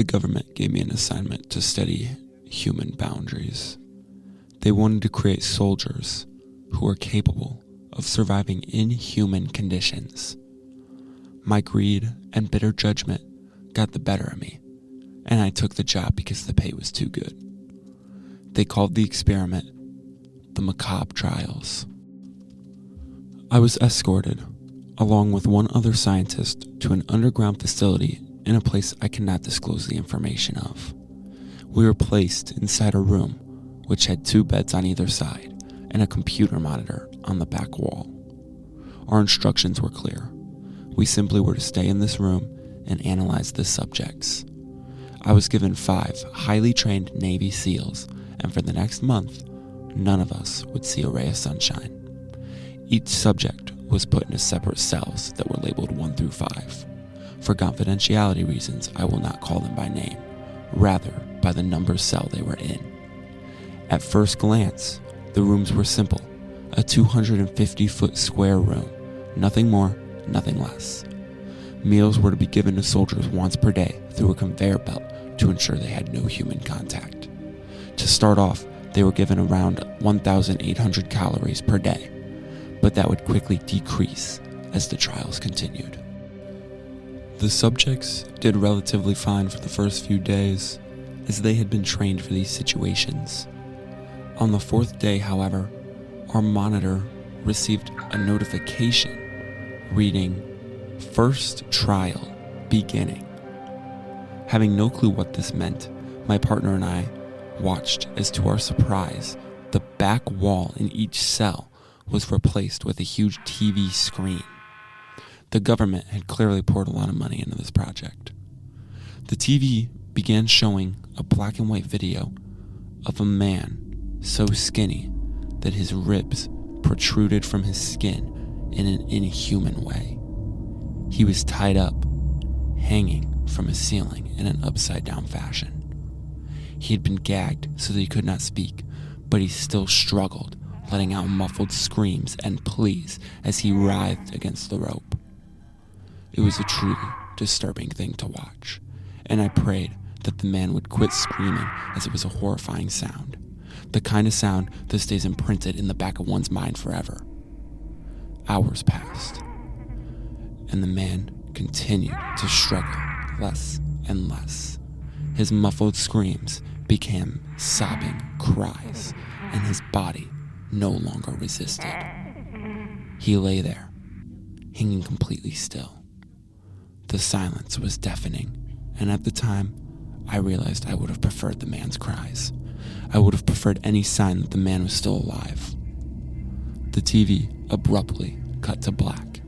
The government gave me an assignment to study human boundaries. They wanted to create soldiers who were capable of surviving inhuman conditions. My greed and bitter judgment got the better of me, and I took the job because the pay was too good. They called the experiment the Macabre Trials. I was escorted, along with one other scientist, to an underground facility in a place I cannot disclose the information of. We were placed inside a room which had 2 beds on either side and a computer monitor on the back wall. Our instructions were clear. We simply were to stay in this room and analyze the subjects. I was given 5 highly trained Navy SEALs, and for the next month, none of us would see a ray of sunshine. Each subject was put into separate cells that were labeled 1 through 5. For confidentiality reasons, I will not call them by name, rather by the number cell they were in. At first glance, the rooms were simple, a 250-foot square room, nothing more, nothing less. Meals were to be given to soldiers once per day through a conveyor belt to ensure they had no human contact. To start off, they were given around 1,800 calories per day, but that would quickly decrease as the trials continued. The subjects did relatively fine for the first few days, as they had been trained for these situations. On the 4th day, however, our monitor received a notification reading, "First trial beginning." Having no clue what this meant, my partner and I watched as, to our surprise, the back wall in each cell was replaced with a huge TV screen. The government had clearly poured a lot of money into this project. The TV began showing a black and white video of a man so skinny that his ribs protruded from his skin in an inhuman way. He was tied up, hanging from a ceiling in an upside-down fashion. He had been gagged so that he could not speak, but he still struggled, letting out muffled screams and pleas as he writhed against the rope. It was a truly disturbing thing to watch, and I prayed that the man would quit screaming, as it was a horrifying sound, the kind of sound that stays imprinted in the back of one's mind forever. Hours passed, and the man continued to struggle less and less. His muffled screams became sobbing cries, and his body no longer resisted. He lay there, hanging completely still. The silence was deafening, and at the time, I realized I would have preferred the man's cries. I would have preferred any sign that the man was still alive. The TV abruptly cut to black,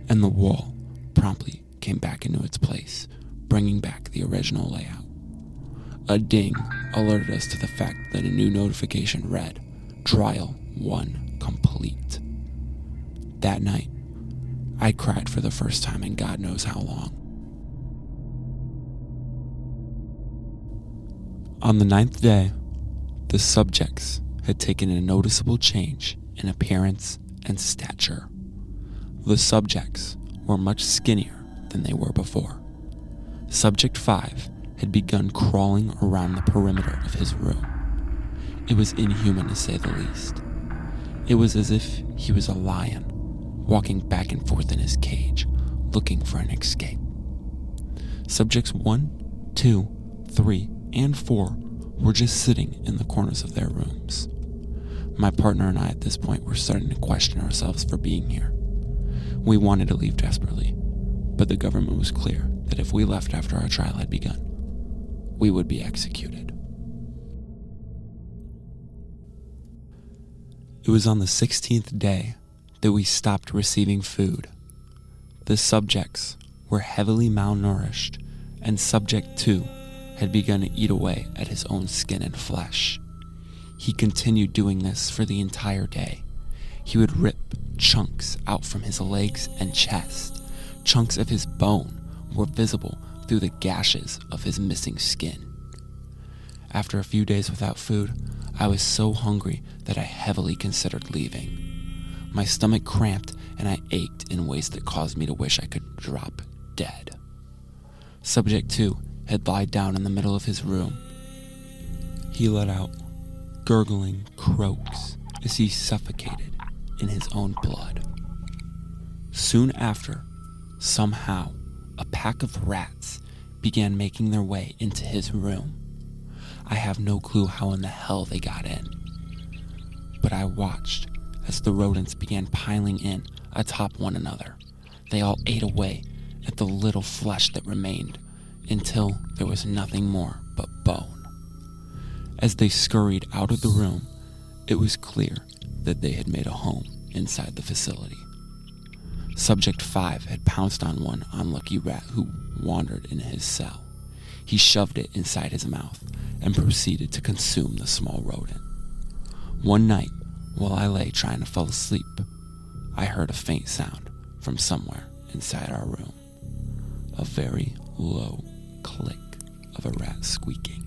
and the wall promptly came back into its place, bringing back the original layout. A ding alerted us to the fact that a new notification read, "Trial 1 complete." That night, I cried for the first time in God knows how long. On the 9th day, the subjects had taken a noticeable change in appearance and stature. The subjects were much skinnier than they were before. Subject 5 had begun crawling around the perimeter of his room. It was inhuman, to say the least. It was as if he was a lion, walking back and forth in his cage, looking for an escape. Subjects 1, 2, 3, and 4 were just sitting in the corners of their rooms. My partner and I at this point were starting to question ourselves for being here. We wanted to leave desperately, but the government was clear that if we left after our trial had begun, we would be executed. It was on the 16th day that we stopped receiving food. The subjects were heavily malnourished, and Subject 2 had begun to eat away at his own skin and flesh. He continued doing this for the entire day. He would rip chunks out from his legs and chest. Chunks of his bone were visible through the gashes of his missing skin. After a few days without food, I was so hungry that I heavily considered leaving. My stomach cramped and I ached in ways that caused me to wish I could drop dead. Subject 2 had lied down in the middle of his room. He let out gurgling croaks as he suffocated in his own blood. Soon after, somehow, a pack of rats began making their way into his room. I have no clue how in the hell they got in, but I watched as the rodents began piling in atop one another. They all ate away at the little flesh that remained until there was nothing more but bone. As they scurried out of the room, it was clear that they had made a home inside the facility. Subject 5 had pounced on one unlucky rat who wandered in his cell. He shoved it inside his mouth and proceeded to consume the small rodent. One night, while I lay trying to fall asleep, I heard a faint sound from somewhere inside our room. A very low click of a rat squeaking.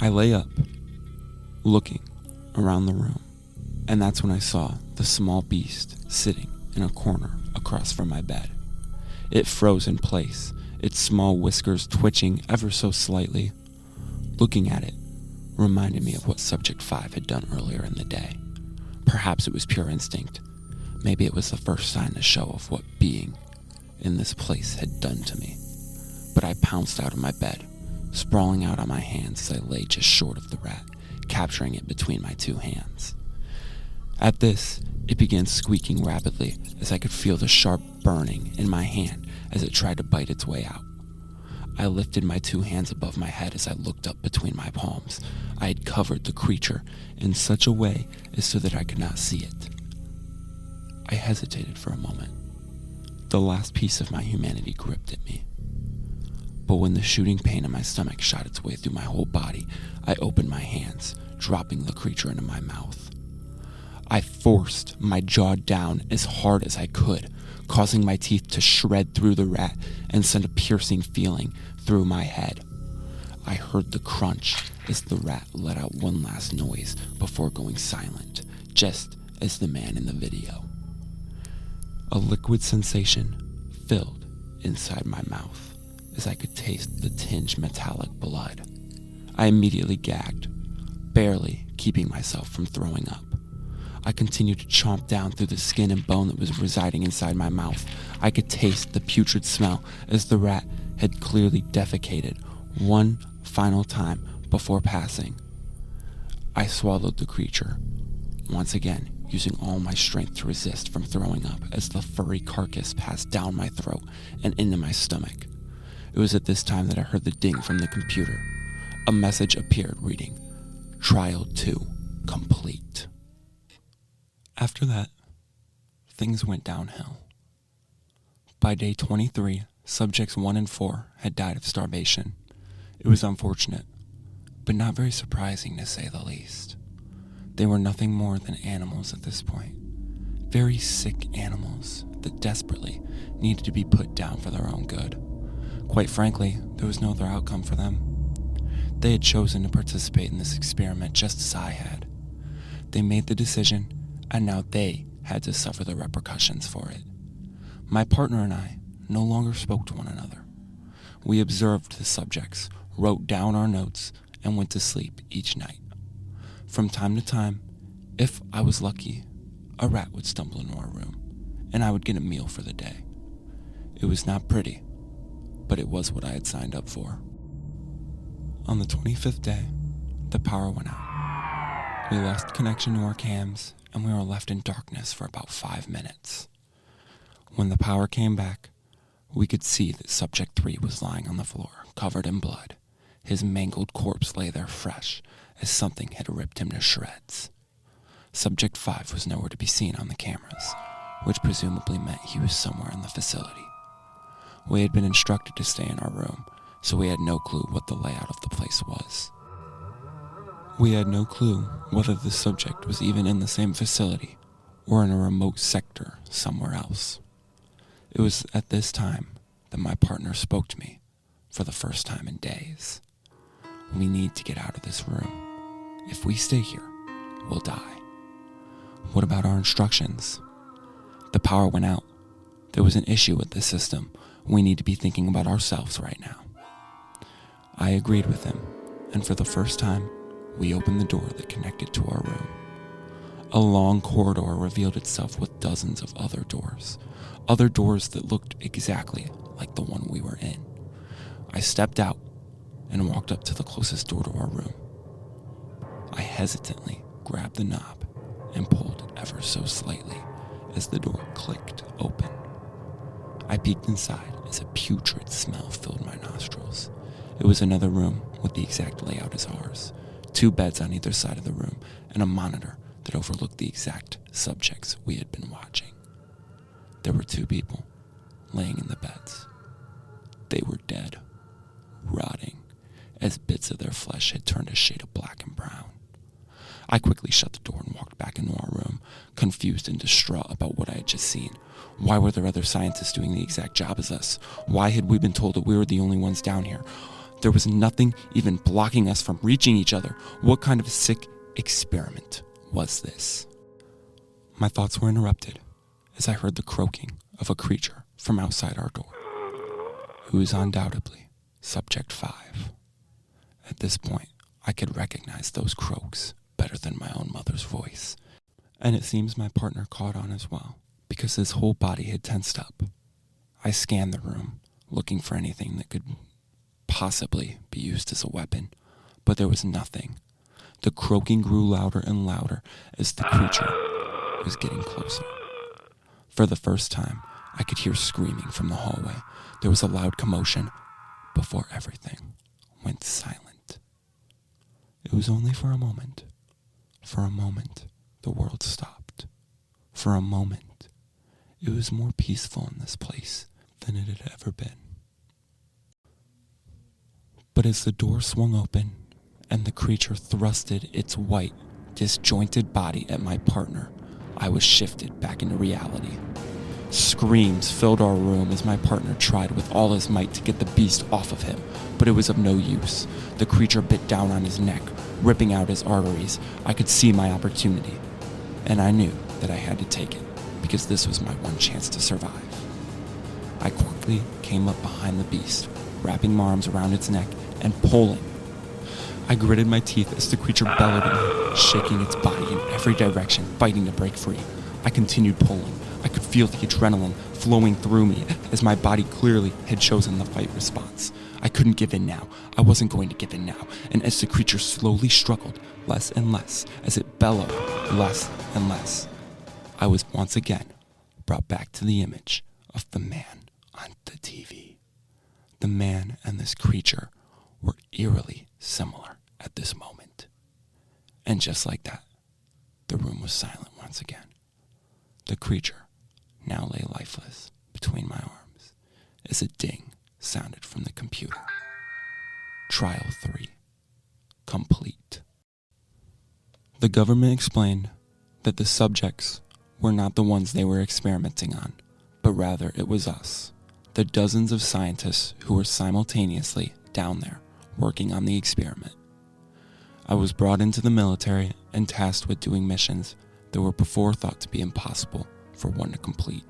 I lay up, looking around the room, and that's when I saw the small beast sitting in a corner across from my bed. It froze in place, its small whiskers twitching ever so slightly. Looking at it reminded me of what Subject 5 had done earlier in the day. Perhaps it was pure instinct. Maybe it was the first sign to show of what being in this place had done to me. But I pounced out of my bed, sprawling out on my hands as I lay just short of the rat, capturing it between my two hands. At this, it began squeaking rapidly as I could feel the sharp burning in my hand as it tried to bite its way out. I lifted my two hands above my head as I looked up between my palms. I had covered the creature in such a way as so that I could not see it. I hesitated for a moment. The last piece of my humanity gripped at me. But when the shooting pain in my stomach shot its way through my whole body, I opened my hands, dropping the creature into my mouth. I forced my jaw down as hard as I could, causing my teeth to shred through the rat and send a piercing feeling through my head. I heard the crunch as the rat let out one last noise before going silent, just as the man in the video. A liquid sensation filled inside my mouth as I could taste the tinged metallic blood. I immediately gagged, barely keeping myself from throwing up. I continued to chomp down through the skin and bone that was residing inside my mouth. I could taste the putrid smell as the rat had clearly defecated one final time before passing. I swallowed the creature, once again using all my strength to resist from throwing up as the furry carcass passed down my throat and into my stomach. It was at this time that I heard the ding from the computer. A message appeared reading, "Trial 2 complete." After that, things went downhill. By day 23, subjects 1 and 4 had died of starvation. It was unfortunate, but not very surprising to say the least. They were nothing more than animals at this point. Very sick animals that desperately needed to be put down for their own good. Quite frankly, there was no other outcome for them. They had chosen to participate in this experiment just as I had. They made the decision, and now they had to suffer the repercussions for it. My partner and I no longer spoke to one another. We observed the subjects, wrote down our notes, and went to sleep each night. From time to time, if I was lucky, a rat would stumble into our room, and I would get a meal for the day. It was not pretty, but it was what I had signed up for. On the 25th day, the power went out. We lost connection to our cams, and we were left in darkness for about 5 minutes. When the power came back, we could see that Subject 3 was lying on the floor, covered in blood. His mangled corpse lay there fresh, as something had ripped him to shreds. Subject 5 was nowhere to be seen on the cameras, which presumably meant he was somewhere in the facility. We had been instructed to stay in our room, so we had no clue what the layout of the place was. We had no clue whether the subject was even in the same facility or in a remote sector somewhere else. It was at this time that my partner spoke to me for the first time in days. We need to get out of this room. If we stay here, we'll die. What about our instructions? The power went out. There was an issue with the system. We need to be thinking about ourselves right now. I agreed with him, and for the first time, we opened the door that connected to our room. A long corridor revealed itself with dozens of other doors that looked exactly like the one we were in. I stepped out and walked up to the closest door to our room. I hesitantly grabbed the knob and pulled ever so slightly as the door clicked open. I peeked inside as a putrid smell filled my nostrils. It was another room with the exact layout as ours, 2 beds on either side of the room, and a monitor that overlooked the exact subjects we had been watching. There were 2 people laying in the beds. They were dead, rotting, as bits of their flesh had turned a shade of black and brown. I quickly shut the door and walked back into our room, confused and distraught about what I had just seen. Why were there other scientists doing the exact job as us? Why had we been told that we were the only ones down here? There was nothing even blocking us from reaching each other. What kind of sick experiment was this? My thoughts were interrupted as I heard the croaking of a creature from outside our door. Who is undoubtedly Subject 5. At this point, I could recognize those croaks better than my own mother's voice. And it seems my partner caught on as well, because his whole body had tensed up. I scanned the room, looking for anything that could possibly be used as a weapon, but there was nothing. The croaking grew louder and louder as the creature was getting closer. For the first time, I could hear screaming from the hallway. There was a loud commotion before everything went silent. It was only for a moment. For a moment, the world stopped. For a moment, it was more peaceful in this place than it had ever been. But as the door swung open and the creature thrusted its white, disjointed body at my partner, I was shifted back into reality. Screams filled our room as my partner tried with all his might to get the beast off of him, but it was of no use. The creature bit down on his neck, ripping out his arteries. I could see my opportunity, and I knew that I had to take it, because this was my one chance to survive. I quickly came up behind the beast, wrapping my arms around its neck and pulling. I gritted my teeth as the creature bellowed at me, shaking its body in every direction, fighting to break free. I continued pulling. I could feel the adrenaline flowing through me as my body clearly had chosen the fight response. I couldn't give in now. I wasn't going to give in now. And as the creature slowly struggled, less and less, as it bellowed, less and less, I was once again brought back to the image of the man on the TV. The man and this creature were eerily similar at this moment. And just like that, the room was silent once again. The creature now lay lifeless between my arms as a ding sounded from the computer. Trial 3. Complete. The government explained that the subjects were not the ones they were experimenting on, but rather it was us, the dozens of scientists who were simultaneously down there working on the experiment. I was brought into the military and tasked with doing missions that were before thought to be impossible for one to complete.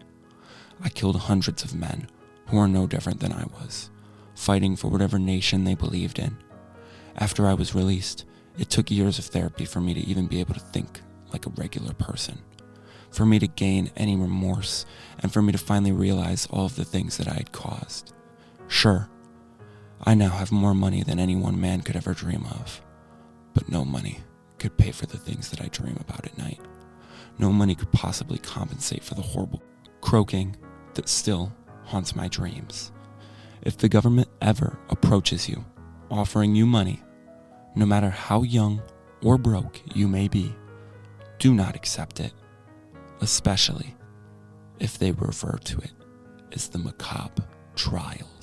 I killed hundreds of men who are no different than I was, fighting for whatever nation they believed in. After I was released, it took years of therapy for me to even be able to think like a regular person, for me to gain any remorse, and for me to finally realize all of the things that I had caused. Sure, I now have more money than any one man could ever dream of, but no money could pay for the things that I dream about at night. No money could possibly compensate for the horrible croaking that still haunts my dreams. If the government ever approaches you, offering you money, no matter how young or broke you may be, do not accept it, especially if they refer to it as the Macabre Trials.